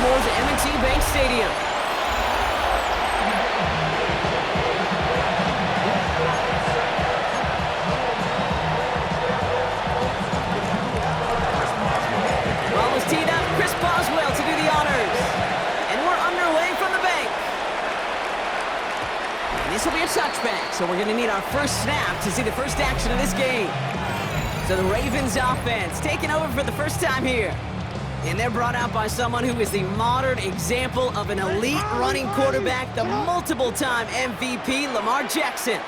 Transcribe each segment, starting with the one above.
Baltimore's M&T Bank Stadium. Ball is teed up. Chris Boswell to do the honors. And we're underway from the bank. And this will be a touchback, so we're going to need our first snap to see the first action of this game. So the Ravens offense taking over for the first time here. And they're brought out by someone who is the modern example of an elite running quarterback, the multiple-time MVP, Lamar Jackson.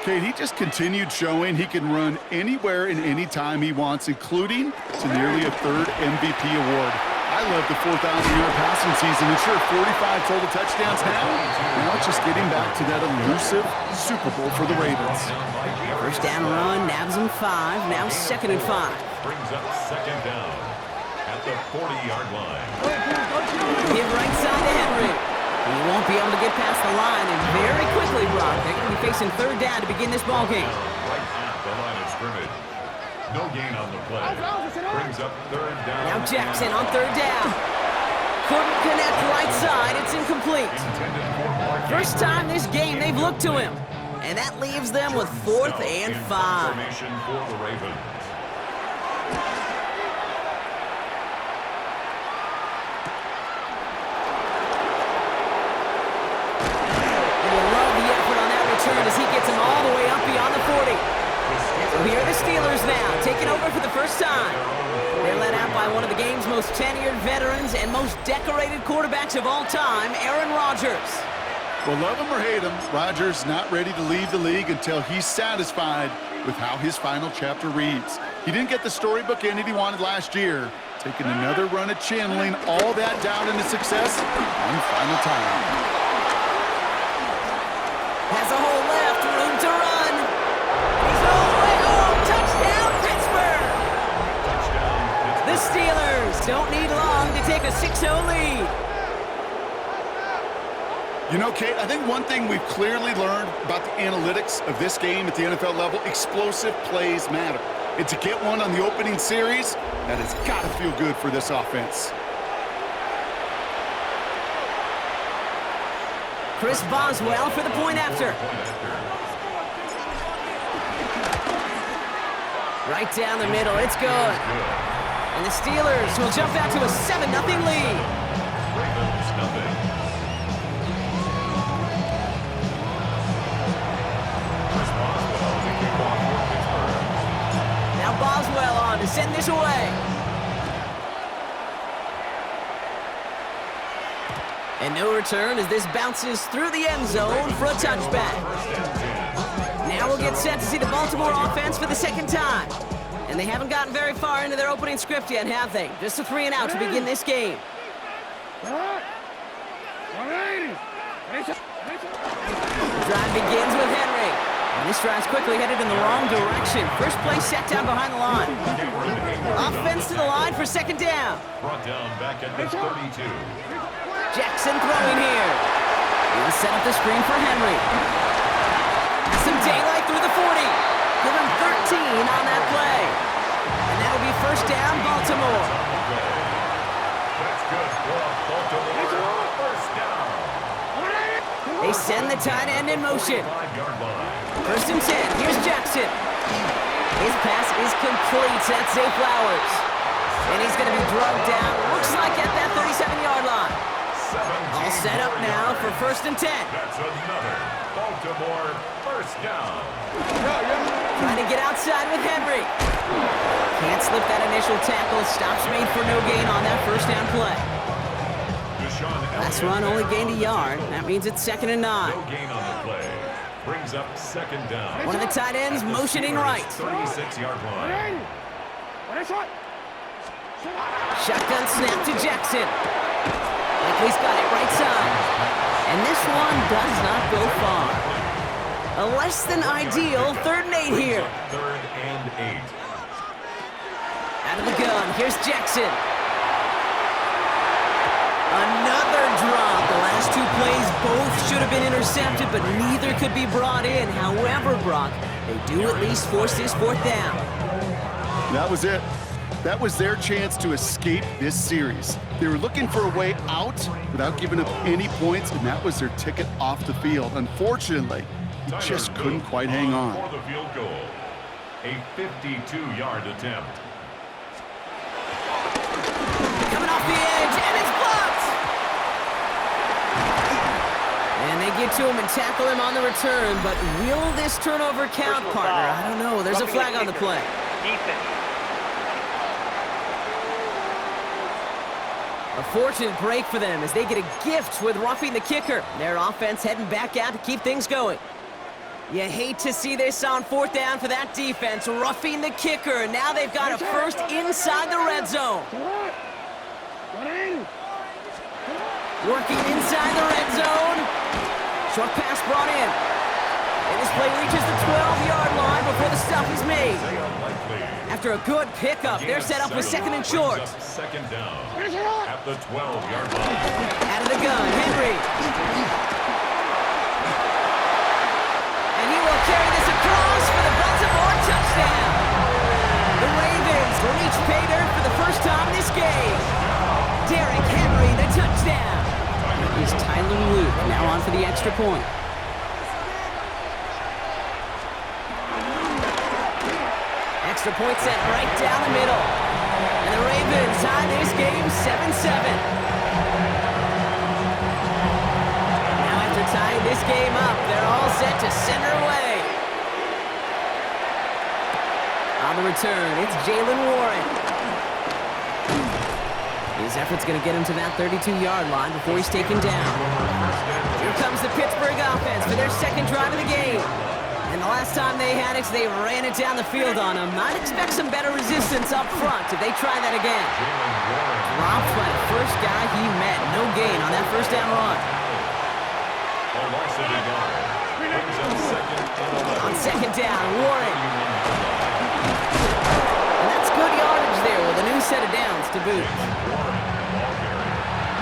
Kate, he just continued showing he can run anywhere and anytime he wants, including to nearly a third MVP award. I love the 4,000-yard passing season, and sure, 45 total touchdowns now it's just getting back to that elusive Super Bowl for the Ravens. First down run, nabs him 5, now 2nd and 5. Brings up 2nd down at the 40-yard line. Hit right side to Henry. He won't be able to get past the line, and very quickly, Brock, they're going to be facing 3rd down to begin this ball game. Right at the line of scrimmage. No gain on the play. Brings up 3rd down. Now Jackson on 3rd down. Couldn't connect right side. It's incomplete. First time this game they've looked to him. And that leaves them with 4th and 5. Formation for the Ravens. And you love the effort on that return as he gets him all the way up beyond the 40. So here are the Steelers now, taking over for the first time. They're led out by one of the game's most tenured veterans and most decorated quarterbacks of all time, Aaron Rodgers. Well, love him or hate him, Rodgers not ready to leave the league until he's satisfied with how his final chapter reads. He didn't get the storybook ending he wanted last year, taking another run at channeling all that doubt into success one final time. Has a hole left, room to run. He's all the way home. Touchdown, Pittsburgh! The Steelers don't need long to take a 6-0 lead. You know, Kate, I think one thing we've clearly learned about the analytics of this game at the NFL level, explosive plays matter. And to get one on the opening series, that has got to feel good for this offense. Chris Boswell for the point after. Right down the middle, it's good. And the Steelers will jump out to a 7-0 lead. Ravens nothing. Chris Boswell to kick off for Pittsburgh. Now Boswell on to send this away. And no return as this bounces through the end zone for a touchback. Now we'll get set to see the Baltimore offense for the 2nd time. And they haven't gotten very far into their opening script yet, have they? Just a 3 and out to begin this game. The drive begins with Henry. And this drive's quickly headed in the wrong direction. First play set down behind the line. Offense to the line for 2nd down. Brought down back at the 32. Jackson throwing here. He'll set up the screen for Henry. Some daylight through the 40. Give him 13 on that play. And that'll be 1st down, Baltimore. That's good for a Baltimore 1st down. They send the tight end in motion. 5-yard line. 1st and 10. Here's Jackson. His pass is complete. That's Zay Flowers. And he's going to be drugged down. Looks like at that 37-yard line. All set up now for 1st and 10. That's another Baltimore 1st down. Trying to get outside with Henry. Can't slip that initial tackle. Stops made for no gain on that 1st down play. Last run only gained a yard. That means it's 2nd and 9. No gain on the play. Brings up 2nd down. One of the tight ends motioning right. 36-yard line. Shotgun snap to Jackson. Likely's got it right side. And this one does not go far. A less than ideal 3rd and 8 here. 3rd and 8. Out of the gun, here's Jackson. Another drop. The last 2 plays both should have been intercepted, but neither could be brought in. However, Brock, they do at least force this 4th down. That was it. That was their chance to escape this series. They were looking for a way out without giving up any points, and that was their ticket off the field. Unfortunately, he just couldn't quite hang on. For the field goal, a 52-yard attempt. Coming off the edge, and it's blocked! And they get to him and tackle him on the return, but will this turnover count, partner? I don't know. There's a flag on the play. A fortunate break for them as they get a gift with roughing the kicker. Their offense heading back out to keep things going. You hate to see this on 4th down for that defense, roughing the kicker. Now they've got a first inside the red zone. Working inside the red zone. Short pass brought in. And this play reaches the 12-yard line before the stop is made. After a good pickup, they're set up with 2nd and short. Second down at the 12-yard line. Out of the gun, Henry. And he will carry this across for the Baltimore touchdown. The Ravens reach pay dirt for the first time this game. Derrick Henry, the touchdown. Here's Tyler Luke now on for the extra point. Extra point set right down the middle. And the Ravens tie this game 7-7. Now after tying this game up, they're all set to center away. On the return, it's Jalen Warren. His effort's going to get him to that 32-yard line before he's taken down. Here comes the Pittsburgh offense for their second drive of the game. And the last time they had it, they ran it down the field on him. I'd expect some better resistance up front if they try that again. Dropped by the first guy he met. No gain on that first down run. On second down, Warren. And that's good yardage there with a new set of downs to boot.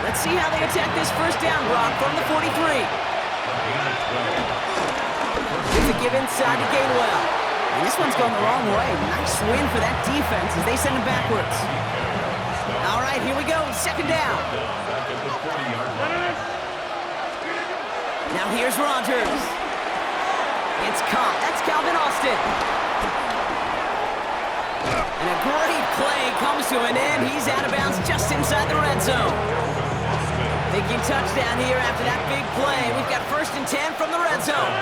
Let's see how they attack this first down, Brock, from the 43. It's a give inside to Gainwell. And this one's going the wrong way. Nice win for that defense as they send him backwards. All right, here we go. Second down. Now here's Rodgers. It's caught. That's Calvin Austin. And a great play comes to an end. He's out of bounds just inside the red zone. Thinking touchdown here after that big play. We've got 1st and 10 from the red zone.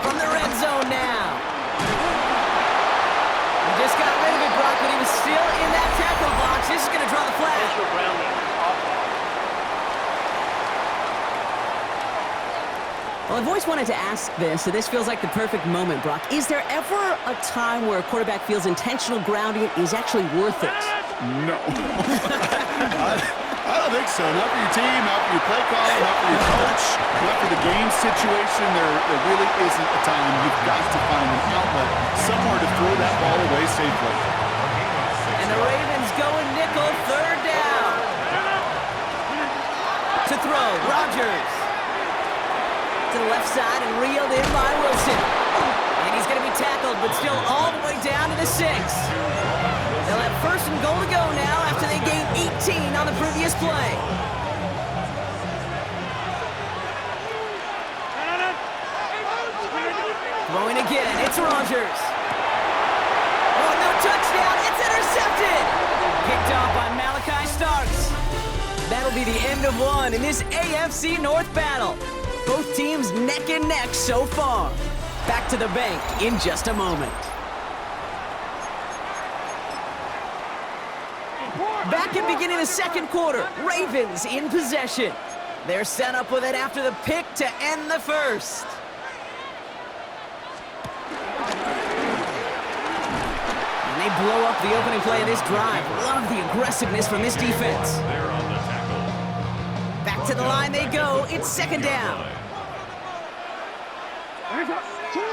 From the red zone now. He just got rid of it, Brock, but he was still in that tackle box. This is going to draw the flag. Well, I've always wanted to ask this, so this feels like the perfect moment, Brock. Is there ever a time where a quarterback feels intentional grounding is actually worth it? No. I don't think so. Not for your team, not for your play call, not for your coach, not for the game situation. There really isn't a time. You've got to find an outlet, somewhere to throw that ball away safely. And the Ravens go in nickel, 3rd down. To throw, Rodgers. To the left side and reeled in by Wilson. And he's going to be tackled, but still all the way down to the 6. They'll have 1st and goal to go now after they gained 18 on the previous play. Throwing again, it's Rodgers. Oh, no touchdown, it's intercepted. Picked off by Malachi Starks. That'll be the end of one in this AFC North battle. Both teams neck and neck so far. Back to the bank in just a moment. Back at beginning of the second quarter, Ravens in possession. They're set up with it after the pick to end the first. And they blow up the opening play of this drive. Love the aggressiveness from this defense. Back to the line they go. It's 2nd down.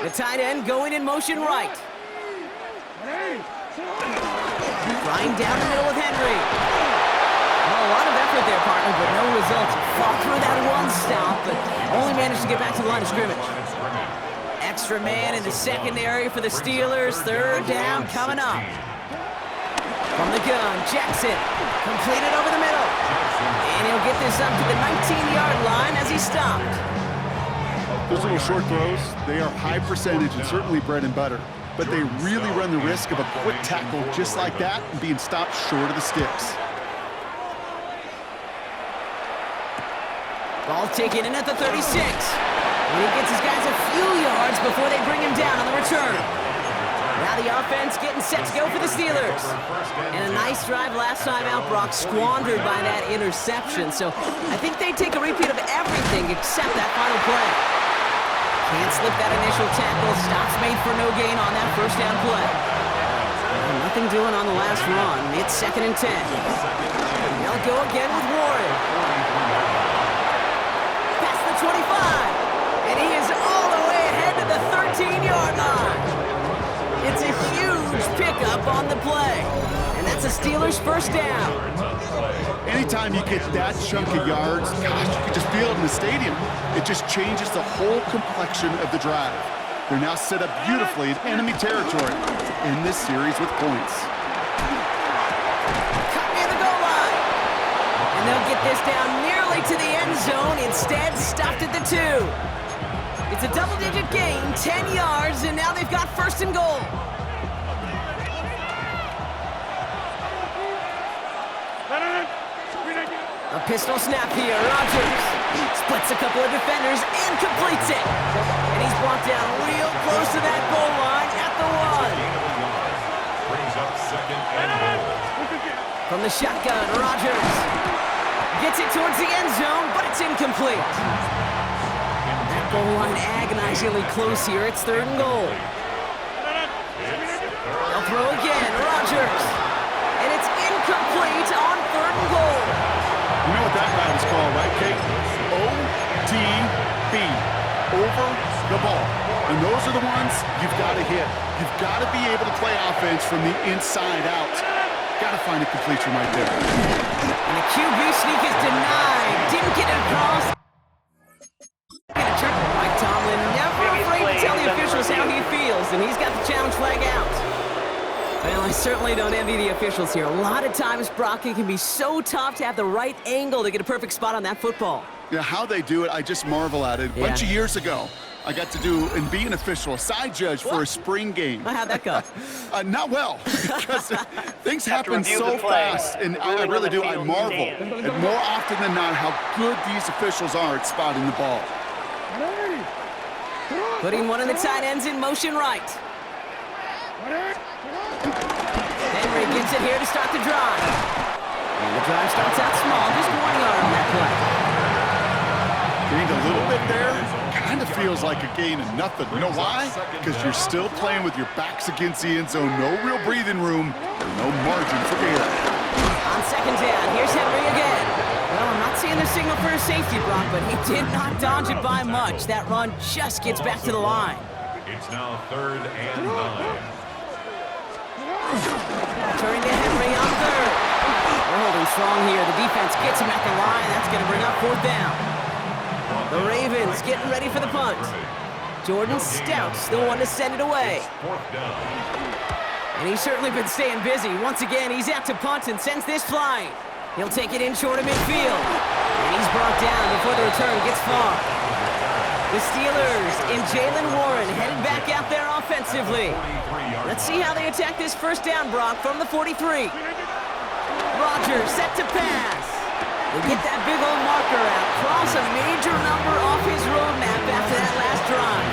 The tight end going in motion right. Flying down the middle with Henry. Well, a lot of effort there, partner, but no results. Fought through that one stop, but only managed to get back to the line of scrimmage. Extra man in the secondary for the Steelers. 3rd down coming up. From the gun, Jackson. Completed over the middle. And he'll get this up to the 19-yard line as he stopped. Those little short throws, they are high percentage and certainly bread and butter. But they really run the risk of a quick tackle just like that and being stopped short of the sticks. Ball taken in at the 36. And he gets his guys a few yards before they bring him down on the return. Now the offense getting set to go for the Steelers. And a nice drive last time out, Brock, squandered by that interception. So I think they take a repeat of everything except that final play. Can't slip that initial tackle. Stops made for no gain on that first down play. And nothing doing on the last run. It's 2nd and 10. They'll go again with Warren. Past the 25. And he is all the way ahead to the 13-yard line. It's a huge pickup on the play. And that's a Steelers first down. Anytime you get that chunk of yards, gosh, you can just feel it in the stadium. It just changes the whole complexion of the drive. They're now set up beautifully in enemy territory to end this series with points. Cut near the goal line. And they'll get this down nearly to the end zone. Instead, stopped at the 2. It's a double-digit gain, 10 yards, and now they've got 1st and goal. A pistol snap here. Rodgers splits a couple of defenders and completes it. And he's brought down real close to that goal line at the 1. Brings up 2nd and goal. From the shotgun, Rodgers gets it towards the end zone, but it's incomplete. That goal line agonizingly close here. It's 3rd and goal. They'll throw again. Rodgers. And it's incomplete on 3rd and goal. You know what that route is called, right, Kate? OTB, over the ball. And those are the ones you've got to hit. You've got to be able to play offense from the inside out. Got to find a completion right there. And the QB sneak is denied. Didn't get it across. Mike Tomlin never afraid to tell the officials how he feels, and he's got the challenge flag out. Well, I certainly don't envy the officials here. A lot of times, Brock, it can be so tough to have the right angle to get a perfect spot on that football. Yeah, how they do it, I just marvel at it. A bunch of years ago, I got to do and be an official, a side judge for a spring game. How'd that go? Not well, because things happen so fast, and I really do. I marvel, and more often than not, how good these officials are at spotting the ball. Putting one of the tight ends in motion right. Henry gets it here to start the drive. And the drive starts out small, just 1 yard on that play. Gained a little bit there. Kind of feels like a gain of nothing. You know why? Because you're still playing with your backs against the end zone. No real breathing room. No margin for error. On 2nd down, here's Henry again. Well, I'm not seeing the signal for a safety, Brock, but he did not dodge it by much. That run just gets back to the line. It's now 3rd and 9. Turning to Henry on 3rd. They're holding strong here. The defense gets him at the line. That's going to bring up 4th down. The Ravens getting ready for the punt. Jordan Stout's the one to send it away. 4th down. And he's certainly been staying busy. Once again, he's out to punt and sends this flying. He'll take it in short of midfield. And he's brought down before the return gets far. The Steelers and Jalen Warren headed back out there offensively. Let's see how they attack this first down, Brock, from the 43. Rodgers set to pass. They get that big old marker out. Cross a major number off his roadmap after that last drive.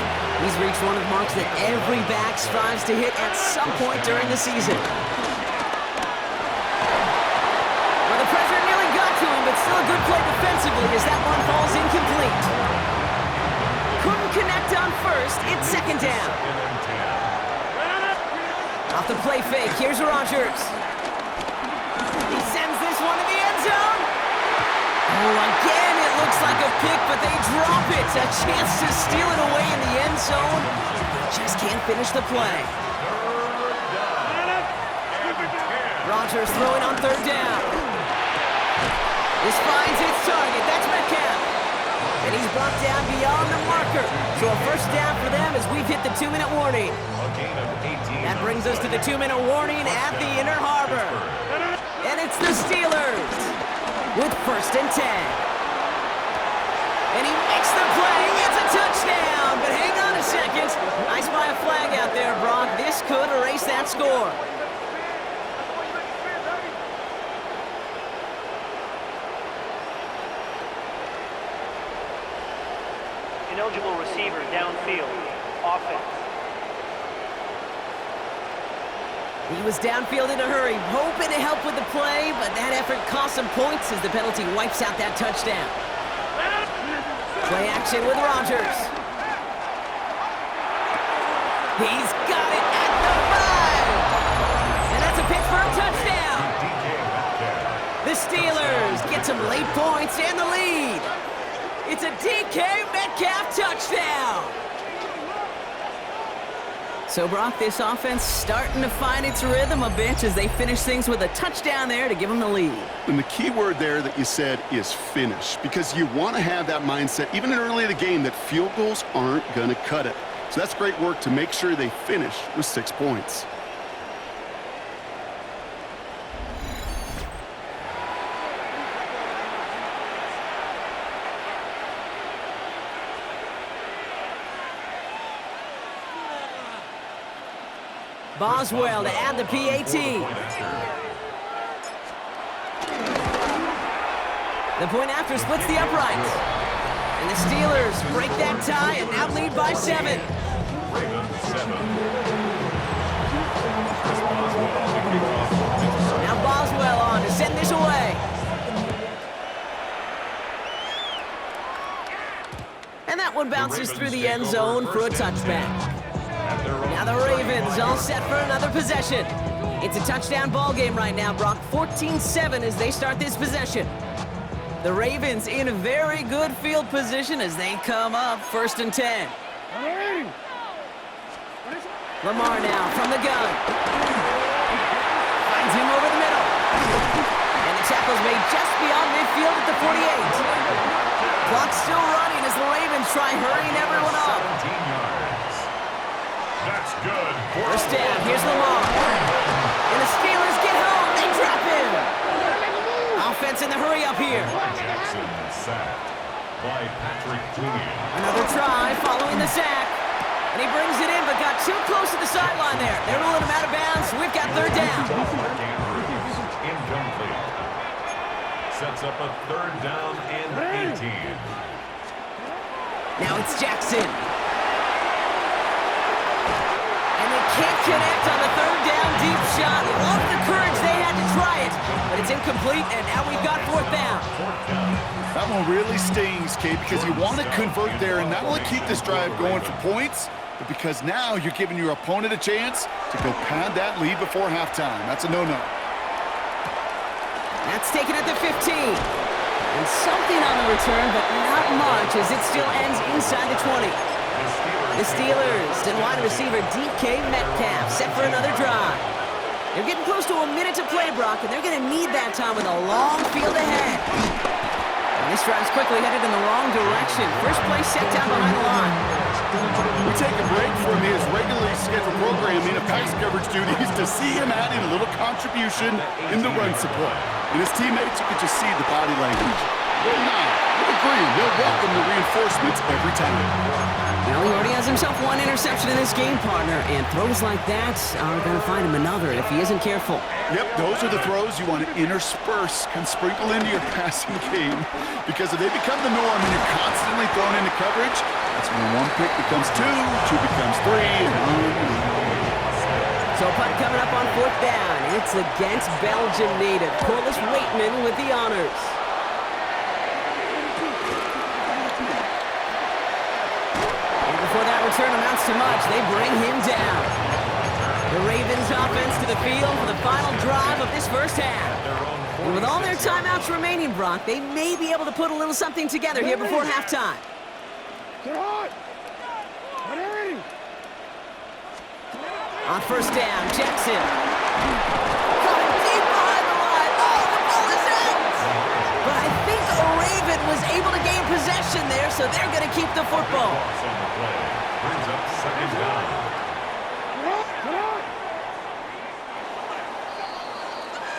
He's reached one of the marks that every back strives to hit at some point during the season. Well, the pressure nearly got to him, but still a good play defensively as that one falls incomplete. Couldn't connect on first. It's 2nd down. Off the play fake, here's Rodgers. He sends this one to the end zone. Oh, again, it looks like a pick, but they drop it. A chance to steal it away in the end zone. They just can't finish the play. Rodgers throwing on 3rd down. This finds its target. That's Metcalf. And he's brought down beyond the marker. So a first down for them as we've hit the 2-minute warning. A gain of 18. That brings us to the 2-minute warning at the Inner Harbor. And it's the Steelers with 1st and 10. And he makes the play. It's a touchdown. But hang on a second. Nice by a flag out there, Brock. This could erase that score. Ineligible receiver downfield. Offense. He was downfield in a hurry, hoping to help with the play, but that effort cost some points as the penalty wipes out that touchdown. Play action with Rodgers. He's got it at the 5. And that's a Pittsburgh touchdown. The Steelers get some late points and the lead. It's a DK Metcalf touchdown. So, Brock, this offense starting to find its rhythm a bit as they finish things with a touchdown there to give them the lead. And the key word there that you said is finish, because you want to have that mindset, even in early in the game, that field goals aren't going to cut it. So that's great work to make sure they finish with 6 points. Boswell to add the PAT. The point after splits the uprights. And the Steelers break that tie and now lead by 7. Now Boswell on to send this away. And that one bounces through the end zone for a touchback. Now the Ravens all set for another possession. It's a touchdown ball game right now, Brock. 14-7 as they start this possession. The Ravens in a very good field position as they come up 1st and 10. Lamar now from the gun. Finds him over the middle. And the tackle's made just beyond midfield at the 48. Clock's still running as the Ravens try hurrying everyone up. 17 yards. That's good. First down, here's Lamar. And the Steelers get home. They drop him. Offense in the hurry up here. Jackson sacked by Patrick Queen. Another try following the sack. And he brings it in, but got too close to the sideline there. They're ruling him out of bounds. We've got 3rd down. Andrews, incomplete. Sets up a 3rd down and 18. Now it's Jackson. Can't connect on the 3rd down deep shot. Love the courage they had to try it, but it's incomplete, and now we've got 4th down. That one really stings, Kate, because you want to convert there and not only keep this drive going for points, but because now you're giving your opponent a chance to go pad that lead before halftime. That's a no-no. That's taken at the 15. And something on the return, but not much as it still ends inside the 20. The Steelers and wide receiver DK Metcalf set for another drive. They're getting close to a minute to play, Brock, and they're going to need that time with a long field ahead. And this drive's quickly headed in the wrong direction. First play set down behind the line. We take a break from his regularly scheduled programming of pass coverage duties to see him add in a little contribution in the run support. And his teammates, you can just see the body language. They'll nod, they'll agree, they'll welcome the reinforcements every time. Well, he already has himself 1 interception in this game, partner, and throws like that are going to find him another if he isn't careful. Yep, those are the throws you want to intersperse and sprinkle into your passing game, because if they become the norm and you're constantly thrown into coverage, that's when 1 pick becomes 2, 2 becomes 3, and on. So punt coming up on 4th down. It's against Belgian native Corliss Waitman with the honors. Before that return amounts to much, they bring him down. The Ravens offense to the field for the final drive of this first half. And with all their timeouts remaining, Brock, they may be able to put a little something together here before halftime. On 1st down, Jackson. Coming deep behind the line. Oh, the ball is out! But I think a Raven was able to gain possession. possession there, so they're going to keep the football. Loss on the play. Brings up second down.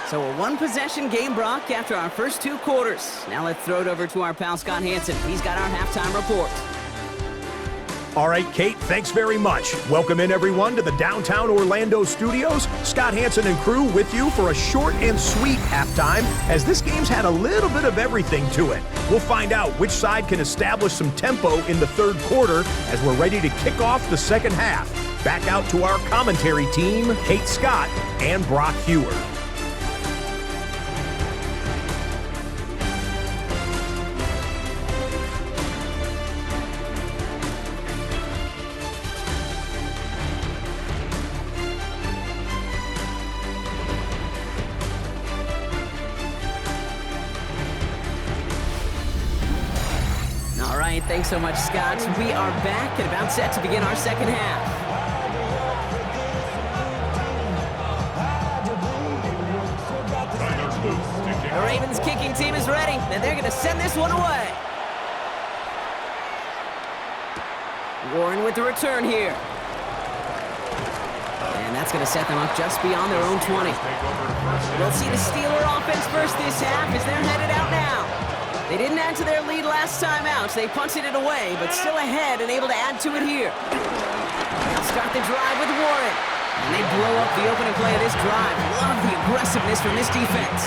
So a one-possession game, Brock, after our first 2 quarters. Now let's throw it over to our pal Scott Hansen. He's got our halftime report. All right, Kate, thanks very much. Welcome in, everyone, to the downtown Orlando studios. Scott Hansen and crew with you for a short and sweet halftime, as this game's had a little bit of everything to it. We'll find out which side can establish some tempo in the third quarter as we're ready to kick off the second half. Back out to our commentary team, Kate Scott and Brock Hewer. All right, thanks so much, Scott. We are back and about set to begin our second half. The Ravens kicking team is ready, and they're going to send this one away. Warren with the return here. And that's going to set them up just beyond their own 20. We'll see the Steeler offense first this half as they're headed out now. They didn't add to their lead last time out, so they punted it away, but still ahead and able to add to it here. They'll start the drive with Warren. And they blow up the opening play of this drive. Love the aggressiveness from this defense.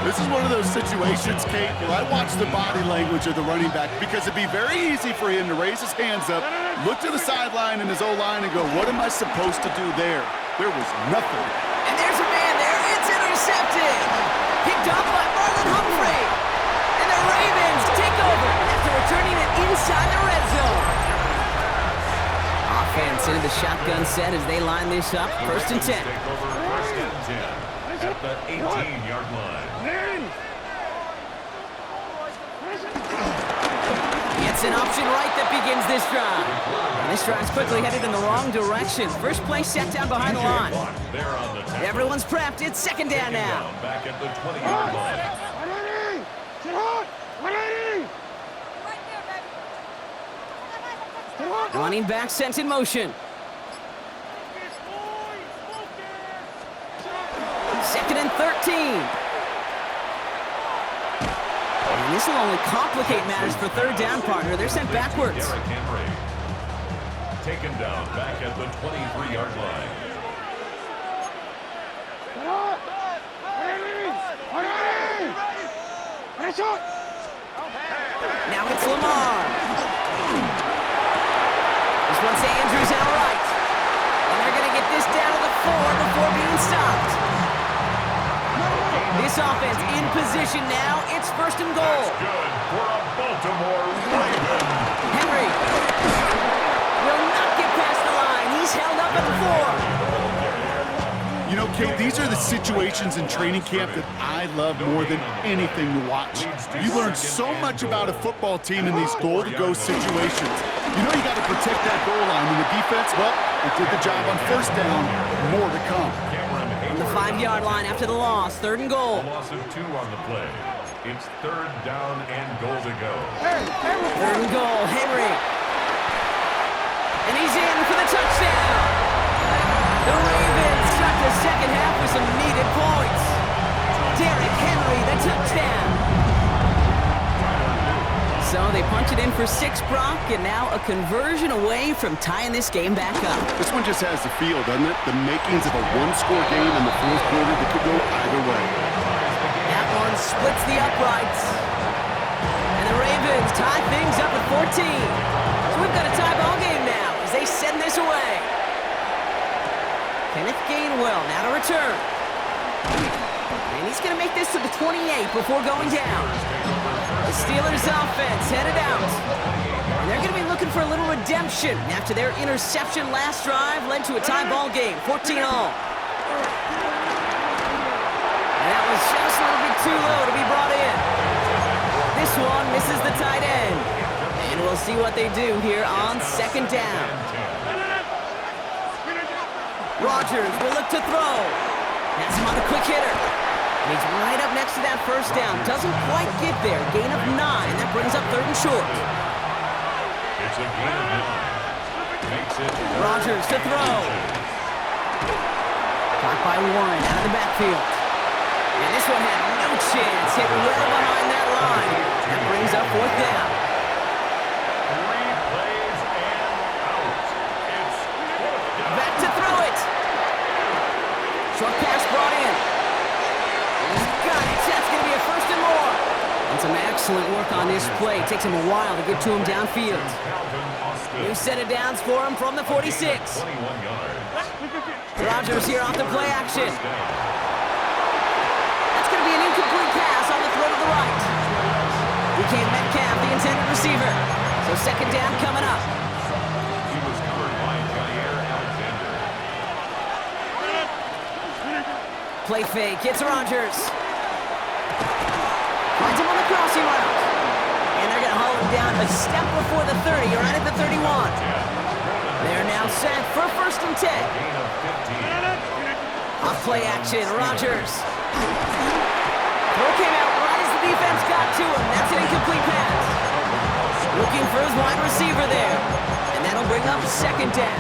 This is one of those situations, Kate, where I watch the body language of the running back because it'd be very easy for him to raise his hands up, look to the sideline in his O-line and go, what am I supposed to do there? There was nothing. And there's a man there. It's intercepted. Picked up by Marlon Humphrey. And the Ravens take over after returning it inside the red zone. Offense into the shotgun set as they line this up. First and 10. Take over first and 10 at the 18-yard line. It's an option right that begins this drive. And this drive's quickly headed in the wrong direction. First play set down behind the line. Everyone's prepped. It's second down now. Back at the 20-yard line. Running back sent in motion. Second and 13. And this will only complicate matters for third down, partner. They're sent backwards. Derrick Henry taken down back at the 23-yard line. Now it's Lamar. This one's Andrews out right. And they're going to get this down to the 4 before being stopped. This offense in position now. It's first and goal. That's good for a Baltimore Raven. Henry will not get past the line. He's held up at the 4. You know, Kate, these are the situations in training camp that I love more than anything to watch. You learn so much about a football team in these goal-to-go situations. You know you got to protect that goal line. And the defense, well, it did the job on first down. More to come. From the 5-yard line after the loss, third and goal. A loss of 2 on the play. It's third down and goal to go. Third and goal, Henry. And he's in for the touchdown. The Ravens start the second half with some needed points. Derrick Henry, the touchdown. So they punch it in for 6, Brock, and now a conversion away from tying this game back up. This one just has the feel, doesn't it? The makings of a one-score game in the fourth quarter that could go either way. That one splits the uprights. And the Ravens tie things up at 14. So we've got a tie ball game now as they send this away. Kenneth Gainwell now to return. And he's going to make this to the 28 before going down. The Steelers offense headed out. And they're going to be looking for a little redemption after their interception last drive led to a tie ball game, 14-all. And that was just a little bit too low to be brought in. This one misses the tight end. And we'll see what they do here on second down. Rodgers will look to throw. That's him on the quick hitter. And he's right up next to that first down. Doesn't quite get there. Gain of 9. That brings up 3rd and short. It's a gain of 9. Makes it Rodgers to throw. Caught by Warren out of the backfield. And this one had no chance. Hit well behind that line. That brings up 4th down. 3 plays and out. It's 4th down. Back to throw it. Short pass brought in. He's got it. That's going to be a 1st and more. And some excellent work on this play. Takes him a while to get to him downfield. New set of downs for him from the 46. 21 yards. Rodgers here off the play action. That's going to be an incomplete pass on the throw to the right. Became Metcalf, the intended receiver. So 2nd down coming up. He was covered by Jair Alexander. Play fake, gets Rodgers. Finds him on the crossing route. And they're going to haul him down a step before the 30, right at the 31. They're now set for 1st and 10. Gain of 15. Off play action, Rodgers. Throw came out right as the defense got to him. That's an incomplete pass. Looking for his wide receiver there. And that'll bring up 2nd down.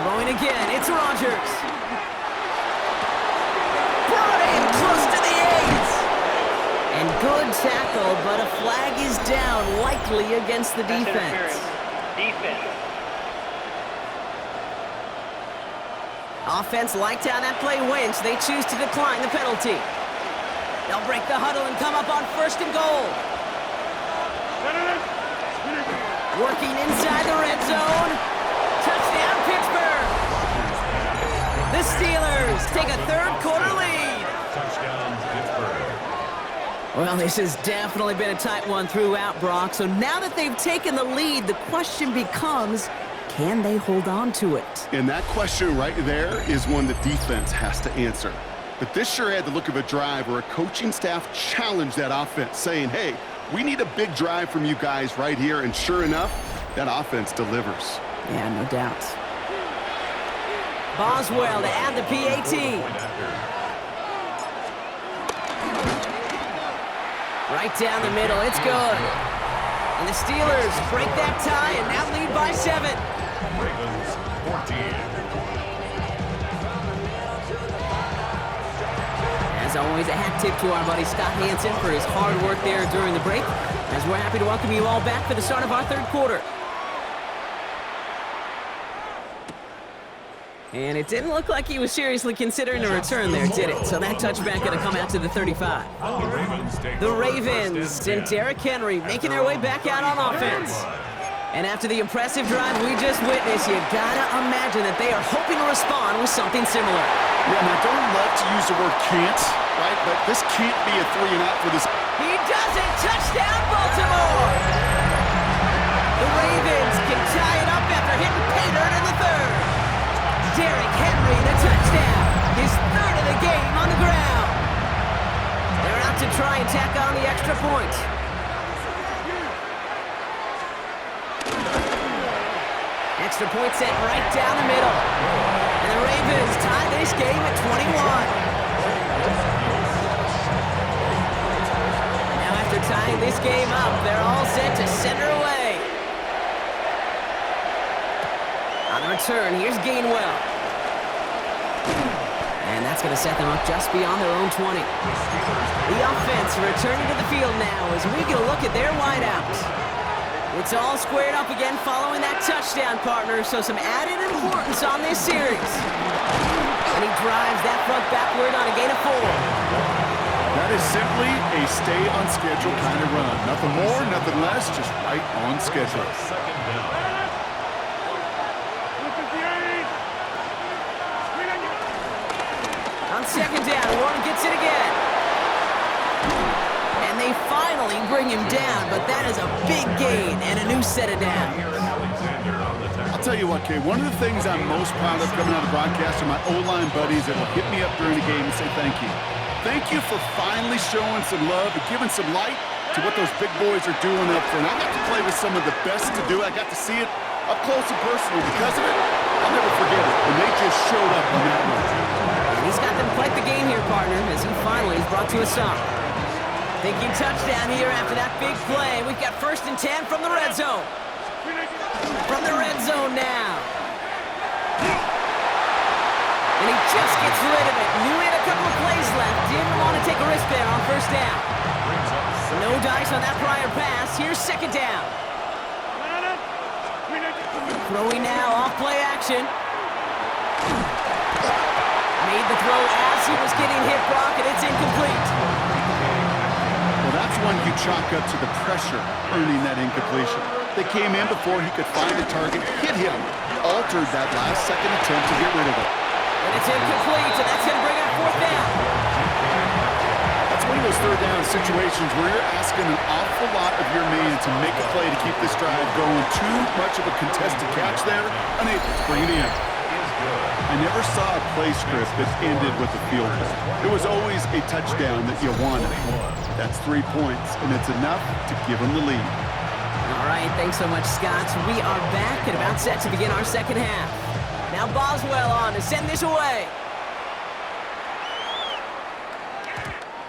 Throwing again, it's Rodgers. Brought in close to the 8. And good tackle, but a flag is down, likely against the Pass defense. interference. Defense. Offense liked how that play went. They choose to decline the penalty. They'll break the huddle and come up on 1st and goal. Working inside the red zone. Touchdown, Pittsburgh. The Steelers take a 3rd quarter lead. Touchdown, Pittsburgh. Well, this has definitely been a tight one throughout, Brock. So now that they've taken the lead, the question becomes, can they hold on to it? And that question right there is one the defense has to answer. But this sure had the look of a drive where a coaching staff challenged that offense, saying, hey, we need a big drive from you guys right here. And sure enough, that offense delivers. Yeah, no doubt. Boswell to add the PAT. Right down the middle, it's good. And the Steelers break that tie and now lead by 7. Ravens 14. As always, a hat tip to our buddy Scott Hansen for his hard work there during the break, as we're happy to welcome you all back for the start of our 3rd quarter. And it didn't look like he was seriously considering a return there, did it? So that touchback going to come out to the 35. The Ravens and Derrick Henry making their way back out on offense. And after the impressive drive we just witnessed, you gotta imagine that they are hoping to respond with something similar. Yeah, and I don't love to use the word can't, right? But this can't be a 3 and out for this. He does it! Touchdown, Baltimore! The Ravens can tie it up after hitting pay dirt in the 3rd. Derrick Henry, the touchdown. His 3rd of the game on the ground. They're out to try and tack on the extra point. Extra point set right down the middle. And the Ravens tie this game at 21. Now after tying this game up, they're all set to send her away. On the return, here's Gainwell. And that's going to set them up just beyond their own 20. The offense returning to the field now as we get a look at their wideouts. It's all squared up again following that touchdown, partner, so some added importance on this series. And he drives that front backward on a gain of 4. That is simply a stay on schedule kind of run. Nothing more, nothing less, just right on schedule. 2nd down. On 2nd down, Warren gets it again. And they finally bring him down, but that is a big gain and a new set of downs. I'll tell you what, Kay, one of the things I'm most proud of coming out of the broadcast are my O-line buddies that will hit me up during the game and say thank you. Thank you for finally showing some love and giving some light to what those big boys are doing up front. I got to play with some of the best to do it. I got to see it up close and personal. Because of it, I'll never forget it. And they just showed up on that one. And he's got them quite the game here, partner, as he finally is brought to a stop. Thinking touchdown here after that big play. We've got 1st and 10 from the red zone. From the red zone now. And he just gets rid of it. Knew he had a couple of plays left. Didn't want to take a risk there on 1st down. No dice on that prior pass. Here's 2nd down. Throwing now off play action. Made the throw as he was getting hit, Brock, and it's incomplete. Well, that's one you chalk up to the pressure earning that incompletion. They came in before he could find a target, hit him, altered that last second attempt to get rid of it. And it's incomplete, and that's going to bring up 4th down. That's one of those 3rd down situations where you're asking an awful lot of your man to make a play to keep this drive going. Too much of a contested catch there, unable to bring it in. I never saw a play script that ended with a field goal. It was always a touchdown that you wanted. That's 3 points, and it's enough to give them the lead. All right, thanks so much, Scott. We are back and about set to begin our 2nd half. Now Boswell on to send this away.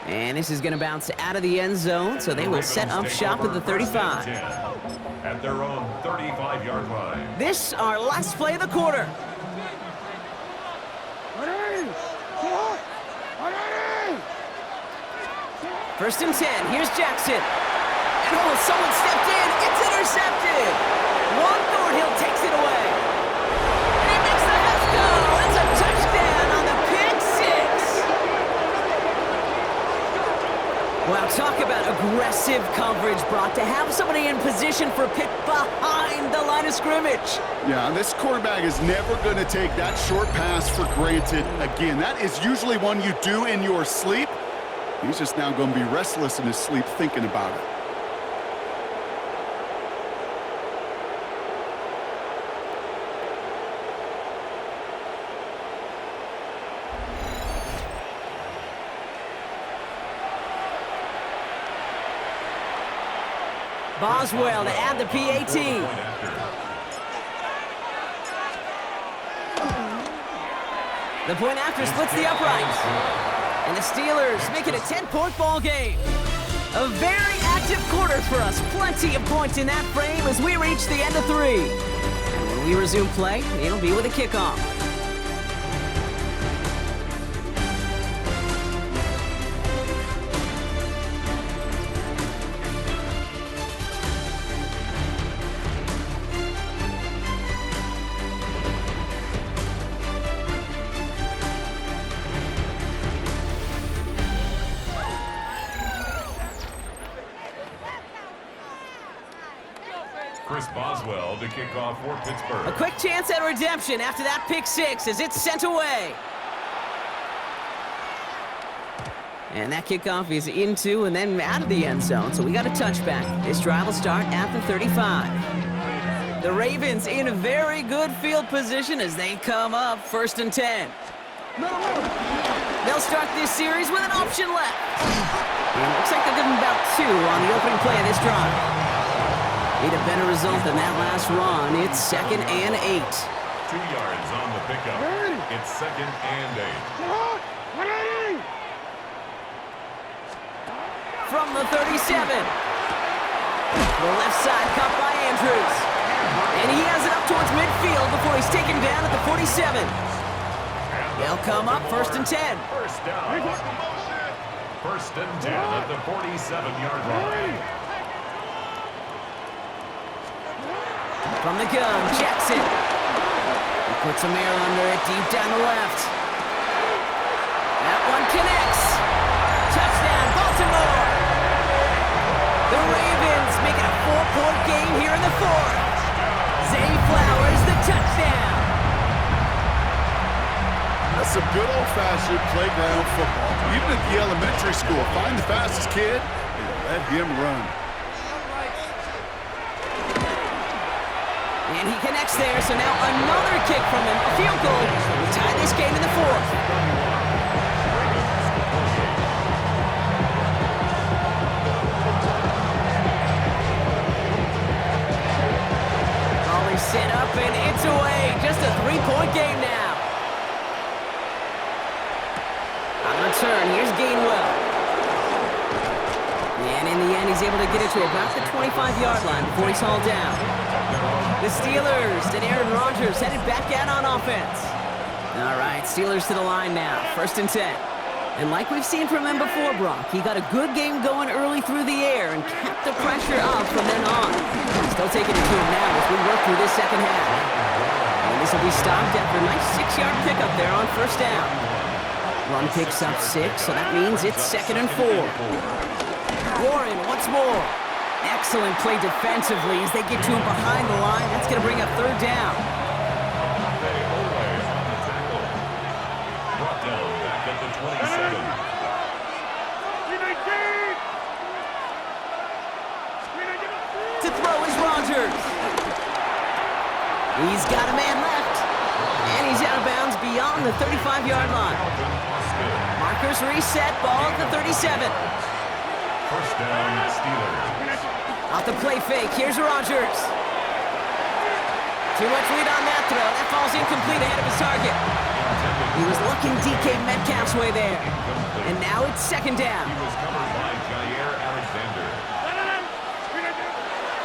And this is going to bounce out of the end zone, so they will set up shop at the 35. At their own 35-yard line. This, our last play of the quarter. First and 10, here's Jackson. And oh, someone stepped in, it's intercepted. Juan Thornhill takes it away. And he makes the Hets go. It's a touchdown on the pick 6. Wow, talk about aggressive coverage, Brock, to have somebody in position for a pick behind the line of scrimmage. Yeah, this quarterback is never going to take that short pass for granted again. That is usually one you do in your sleep. He's just now going to be restless in his sleep thinking about it. Boswell to add the PAT. The point after splits the uprights. And the Steelers make it a 10-point ball game. A very active quarter for us. Plenty of points in that frame as we reach the end of 3. And when we resume play, it'll be with a kickoff. Chris Boswell to kick off for Pittsburgh. A quick chance at redemption after that pick 6 as it's sent away. And that kickoff is into and then out of the end zone, so we got a touchback. This drive will start at the 35. The Ravens in a very good field position as they come up 1st and 10. They'll start this series with an option left. And it looks like they'll give them about 2 on the opening play of this drive. Need a better result than that last run. It's 2nd and 8. 2 yards on the pickup. It's 2nd and 8. From the 37. The left side caught by Andrews. And he has it up towards midfield before he's taken down at the 47. They'll come up 1st and 10. First down. 1st and 10 at the 47-yard line. From the gun, Jackson. He puts some air under it deep down the left. That one connects. Touchdown, Baltimore. The Ravens make it a 4-point game here in the 4th. Zay Flowers, the touchdown. That's some good old-fashioned playground football. Even at the elementary school, find the fastest kid and let him run. And he connects there, so now another kick from him. A field goal. We tie this game in the 4th. Ball is set he's able to get it to about the 25-yard line before he's hauled down. The Steelers and Aaron Rodgers headed back out on offense. All right, Steelers to the line now, 1st and 10. And like we've seen from him before, Brock, he got a good game going early through the air and kept the pressure up from then on. Still taking it to him now as we work through this second half. And this will be stopped after a nice 6-yard pickup there on 1st down. Run picks up 6, so that means it's 2nd and 4. Warren once more. Excellent play defensively as they get to him behind the line. That's going to bring up 3rd down. Brought down back at the 27. To throw is Rodgers. He's got a man left. And he's out of bounds beyond the 35-yard line. Markers reset, ball at the 37. 1st down, Steelers. Off the play fake, here's Rodgers. Too much lead on that throw. That falls incomplete ahead of his target. He was looking DK Metcalf's way there. And now it's 2nd down. He was covered by Jair Alexander.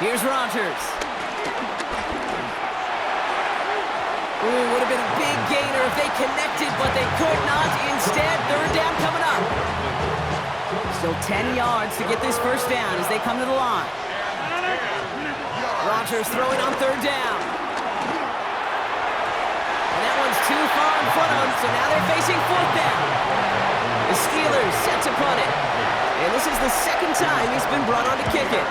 Here's Rodgers. Ooh, would have been a big gainer if they connected, but they could not. Instead, 3rd down coming up. Still 10 yards to get this 1st down as they come to the line. Rodgers throwing on 3rd down. And that one's too far in front of him, so now they're facing 4th down. The Steelers set to punt it. And this is the 2nd time he's been brought on to kick it.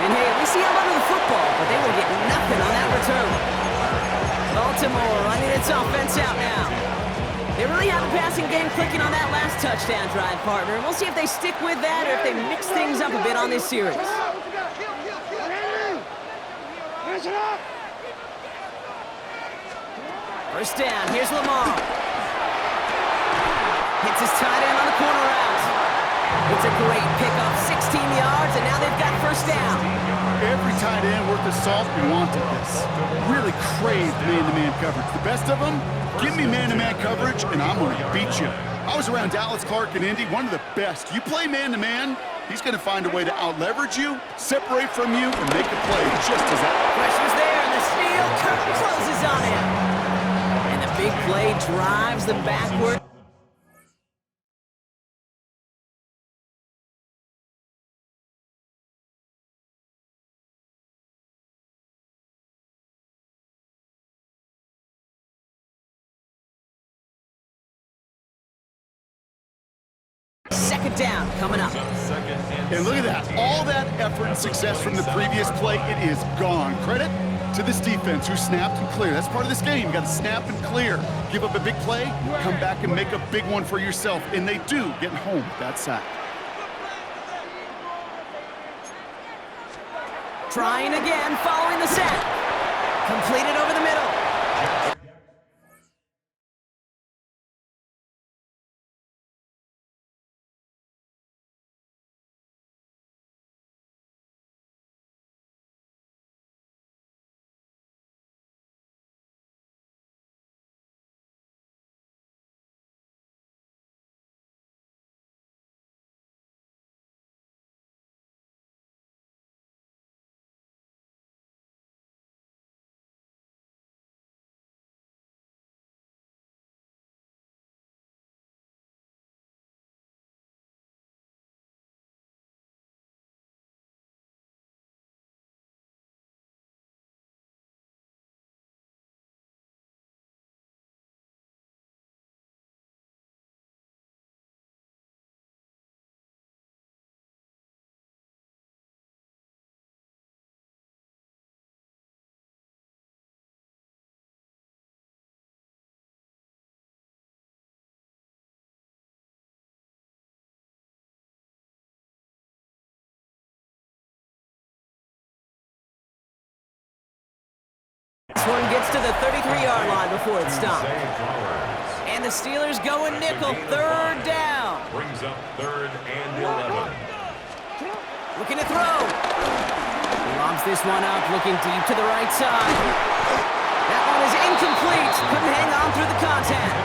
And hey, at least he held onto the football, but they will get nothing on that return. Baltimore running its offense out now. They really have the passing game clicking on that last touchdown drive, partner. We'll see if they stick with that or if they mix things up a bit on this series. 1st down, here's Lamar. Hits his tight end on the corner route. It's a great pickup, 16 yards, and now they've got 1st down. Every tight end worth of salt wanted this. Really craved man-to-man coverage. The best of them, give me man-to-man coverage, and I'm going to beat you. I was around Dallas Clark and Indy, one of the best. You play man-to-man, he's going to find a way to out-leverage you, separate from you, and make a play just as that. Pressure's there, and the steel curtain closes on him. And the big play drives them backward. Second down coming up. And look at that. All that effort and success from the previous play, it is gone. Credit to this defense who snapped and cleared. That's part of this game. You got to snap and clear. Give up a big play, come back and make a big one for yourself. And they do get home with that sack. Trying again, following the sack. Completed over the middle. This one gets to the 33-yard line before it's stopped. And the Steelers go in nickel, 3rd down. Brings up 3rd and 11. Looking to throw. He lobs this one up, looking deep to the right side. That one is incomplete. Couldn't hang on through the contact.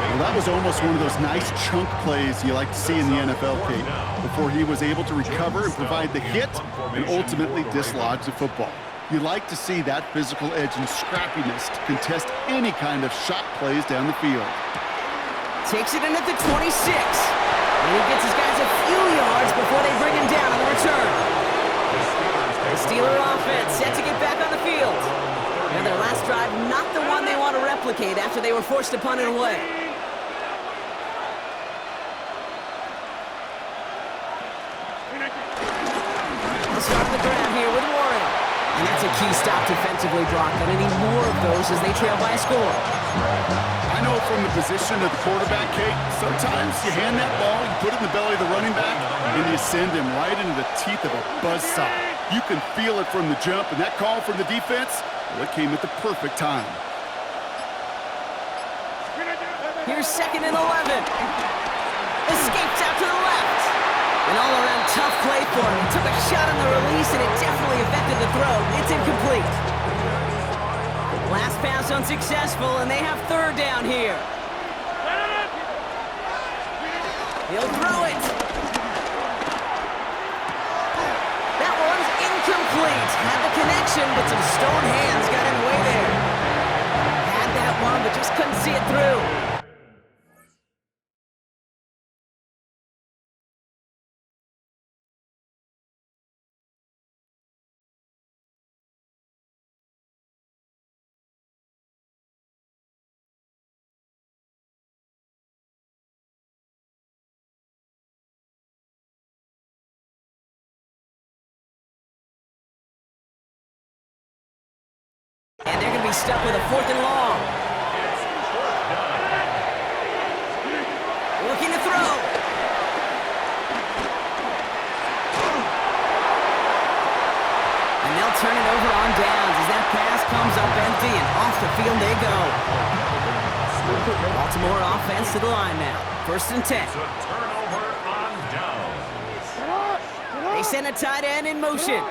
And That was almost one of those nice chunk plays you like to see in the NFL, Kate, before he was able to recover and provide the hit and ultimately dislodge the football. You like to see that physical edge and scrappiness to contest any kind of shot plays down the field. Takes it in at the 26. And he gets his guys a few yards before they bring him down on the return. The Steeler offense set to get back on the field. Now their last drive, not the one they want to replicate after they were forced to punt it away. They'll start on the ground here with Warren. And that's a key stop defensively, Brock. Gonna need more of those as they trail by a score. I know from the position of the quarterback, Kate, sometimes you hand that ball, you put it in the belly of the running back, and you send him right into the teeth of a buzzsaw. You can feel it from the jump, and that call from the defense, well, it came at the perfect time. Here's 2nd and 11. Escapes out to the left. An all-around tough play for him. He took a shot on the release, and it definitely affected the throw. It's incomplete. Last pass unsuccessful, and they have 3rd down here. He'll throw it. That one's incomplete. Had the connection, but some stone hands got in the way there. Had that one, but just couldn't see it through. And they're going to be stuck with a 4th and long. Looking to throw. And they'll turn it over on downs as that pass comes up empty, and off the field they go. Baltimore offense to the line now. 1st and 10. It's a turnover on downs. They send a tight end in motion.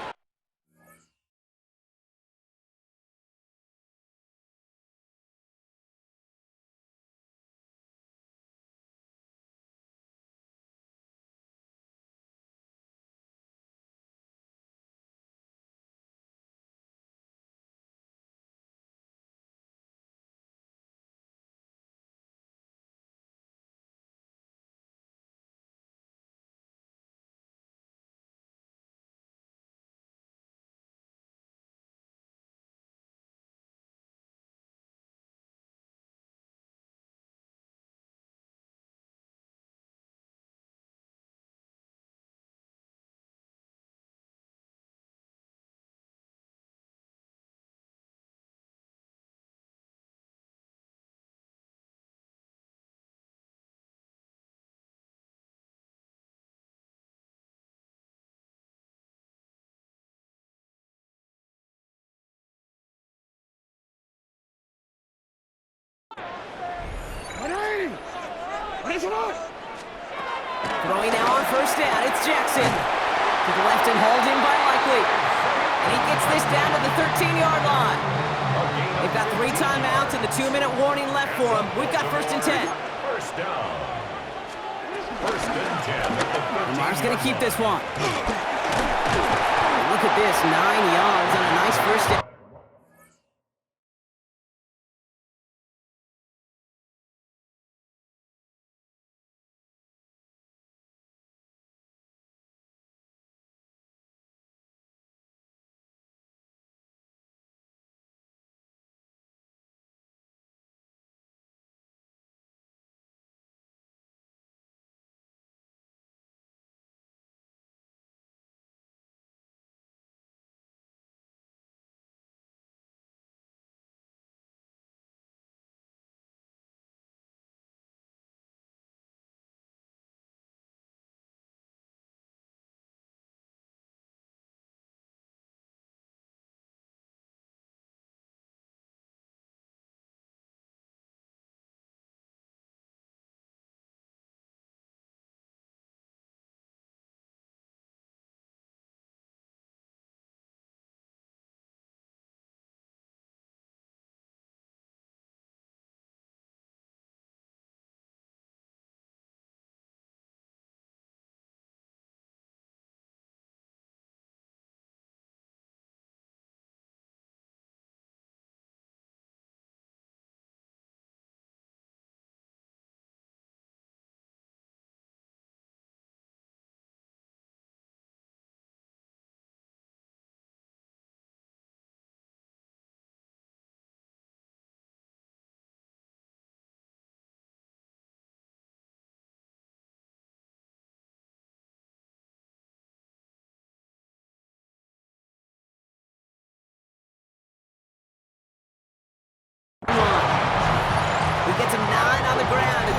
Throwing now on 1st down, it's Jackson. To the left and hauled in by Likely. And he gets this down to the 13-yard line. They've got 3 timeouts and the 2-minute warning left for them. We've got 1st and 10. 1st down. 1st and 10. Lamar's going to keep this one. Look at this, 9 yards on a nice 1st down.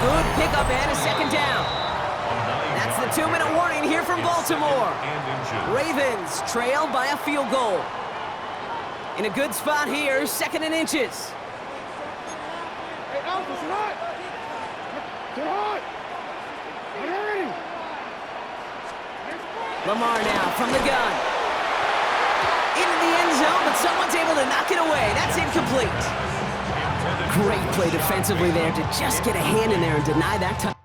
Good pickup and a second down. That's the 2-minute warning here from Baltimore. Ravens trail by a field goal. In a good spot here, 2nd and inches. Lamar now from the gun. Into the end zone, but someone's able to knock it away. That's incomplete. Great play defensively there to just get a hand in there and deny that touchdown.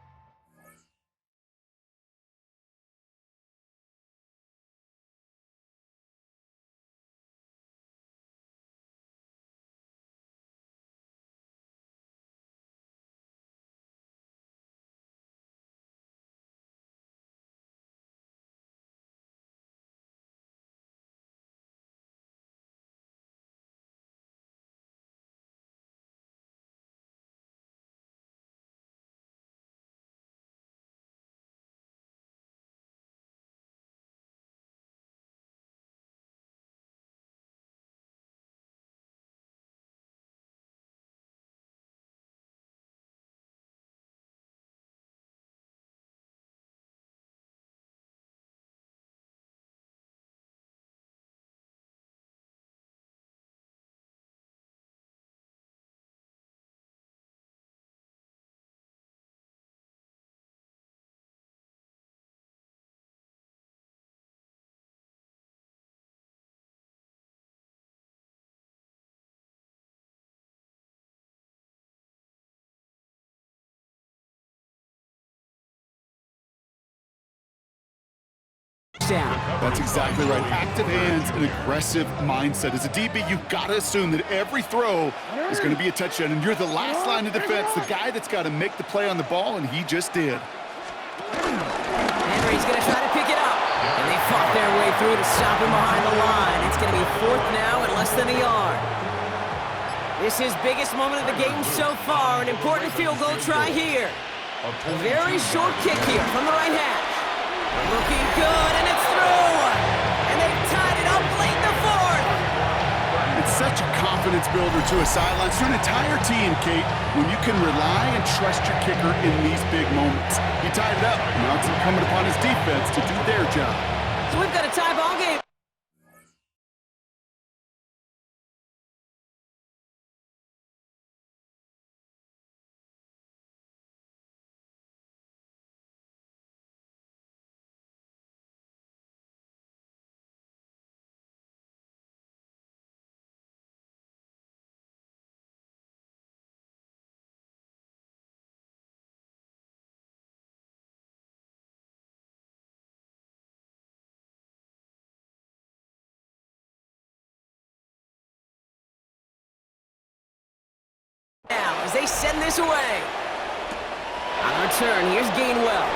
That's exactly right. Active hands and aggressive mindset. As a DB, you've got to assume that every throw is going to be a touchdown, and you're the last line of defense, the guy that's got to make the play on the ball, and he just did. Henry's going to try to pick it up, and they fought their way through to stop him behind the line. It's going to be 4th now and less than a yard. This is biggest moment of the game so far, an important field goal try here. A very short kick here from the right hash. Looking good, and it's through! And they've tied it up late in the 4th! It's such a confidence builder to a sideline, to an entire team, Kate, when you can rely and trust your kicker in these big moments. He tied it up, and now it's incumbent upon his defense to do their job. So we've got a tie ball game. Now, as they send this away. On return, here's Gainwell.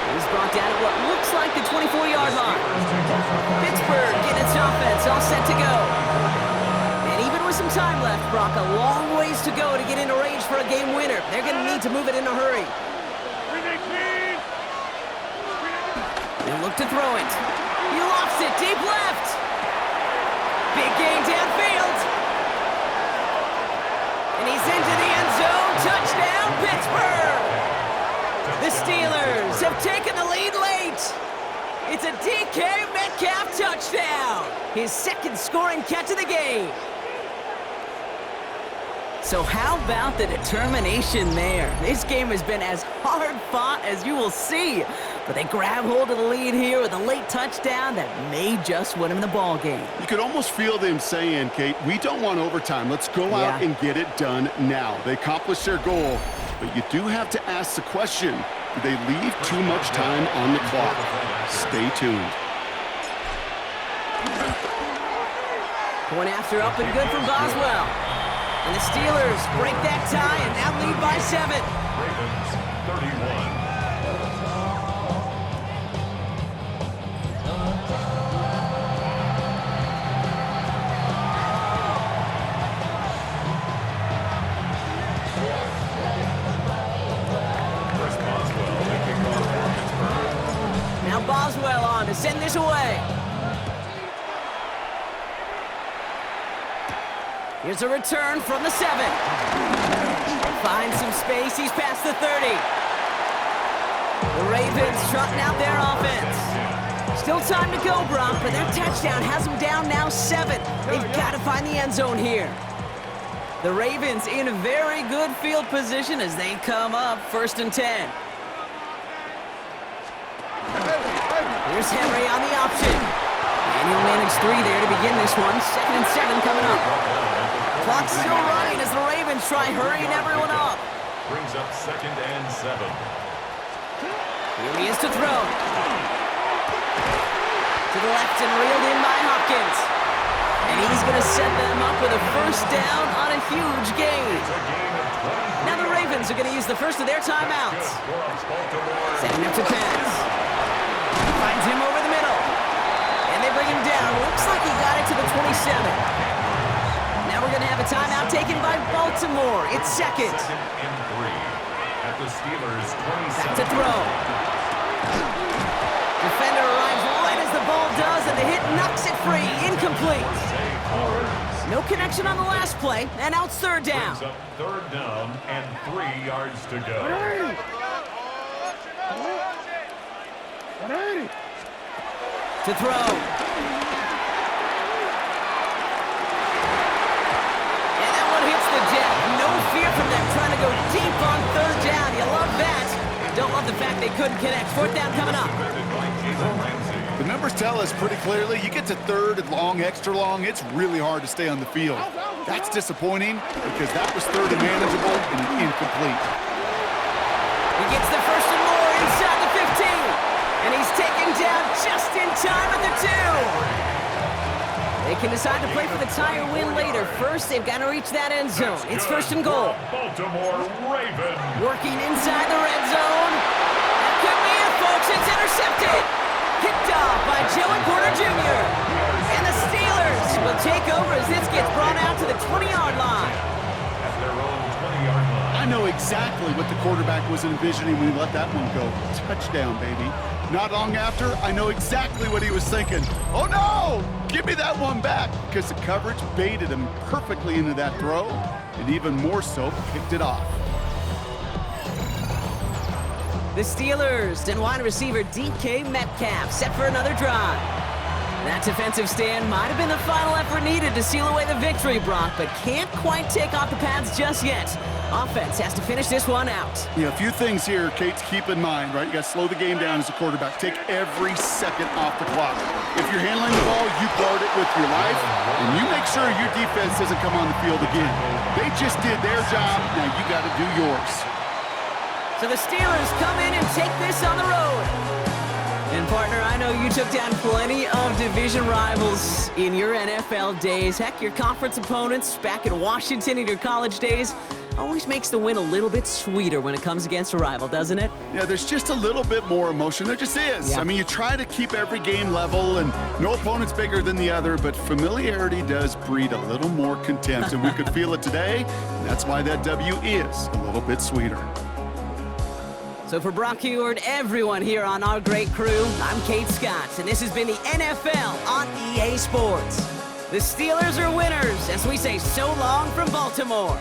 He's brought down at what looks like the 24-yard line. Pittsburgh getting its offense all set to go. And even with some time left, Brock, a long ways to go to get into range for a game winner. They're going to need to move it in a hurry. They look to throw it. He lofts it deep left. Big gain downfield. And he's into the end zone. Touchdown, Pittsburgh! The Steelers have taken the lead late. It's a DK Metcalf touchdown. His 2nd scoring catch of the game. So how about the determination there? This game has been as hard fought as you will see. But they grab hold of the lead here with a late touchdown that may just win them the ball game. You could almost feel them saying, Kate, we don't want overtime. Let's go out and get it done now. They accomplished their goal, but you do have to ask the question, do they leave too much time on the clock? Stay tuned. Point after up and good from Boswell. And the Steelers break that tie and now lead by 7. Ravens 31. Now Boswell on to send this away. Here's a return from the 7. Finds some space. He's past the 30. The Ravens trotting out their offense. Still time to go, Brock, but their touchdown has them down now 7. They've got to find the end zone here. The Ravens in a very good field position as they come up 1st and 10. Here's Henry on the option. And he'll manage 3 there to begin this one. 2nd and 7 coming up. Clock's still running as the Ravens try hurrying everyone up. Brings up 2nd and 7. Here he is to throw. To the left and reeled in by Hopkins. And he's going to set them up with a 1st down on a huge gain. Now the Ravens are going to use the first of their timeouts. Setting up to pass. Finds him over the middle. And they bring him down. Looks like he got it to the 27. Now we're going to have a timeout taken by Baltimore. It's 2nd. 2nd and 3 at the Steelers' 27. Back to throw. Defender arrives right as the ball does, and the hit knocks it free. Incomplete. No connection on the last play, and now it's 3rd down. Brings up 3rd down and 3 yards to go. To throw. And that one hits the deck. No fear from them trying to go deep on 3rd down. You love that. Don't love the fact they couldn't connect. 4th down coming up. The numbers tell us pretty clearly, you get to 3rd and long, extra long, it's really hard to stay on the field. That's disappointing because that was 3rd and manageable and incomplete. He gets the 1st and more inside the 15. And he's taken down just in time at the 2. They can decide to play for the tie or win later. First, they've got to reach that end zone. It's 1st and goal. Baltimore Ravens. Working inside the red zone. That could be it, folks. It's intercepted. Picked off by Joe and Porter Jr. And the Steelers will take over as this gets brought out to the 20-yard line. At their own 20-yard line. I know exactly what the quarterback was envisioning when he let that one go. Touchdown, baby. Not long after, I know exactly what he was thinking. Oh, no! Give me that one back! Because the coverage baited him perfectly into that throw, and even more so, picked it off. The Steelers and wide receiver DK Metcalf set for another drive. That defensive stand might have been the final effort needed to seal away the victory, Brock, but can't quite take off the pads just yet. Offense has to finish this one out. Yeah, a few things here, Kate, to keep in mind, right? You got to slow the game down as a quarterback. Take every second off the clock. If you're handling the ball, you guard it with your life, and you make sure your defense doesn't come on the field again. They just did their job. Now you got to do yours. So the Steelers come in and take this on the road. And partner, I know you took down plenty of division rivals in your NFL days. Heck, your conference opponents back in Washington in your college days always makes the win a little bit sweeter when it comes against a rival, doesn't it? Yeah, there's just a little bit more emotion. There just is. Yeah. I mean, you try to keep every game level, and no opponent's bigger than the other, but familiarity does breed a little more contempt, and we could feel it today, and that's why that W is a little bit sweeter. So for Brock Heward, everyone here on our great crew, I'm Kate Scott, and this has been the NFL on EA Sports. The Steelers are winners as we say so long from Baltimore.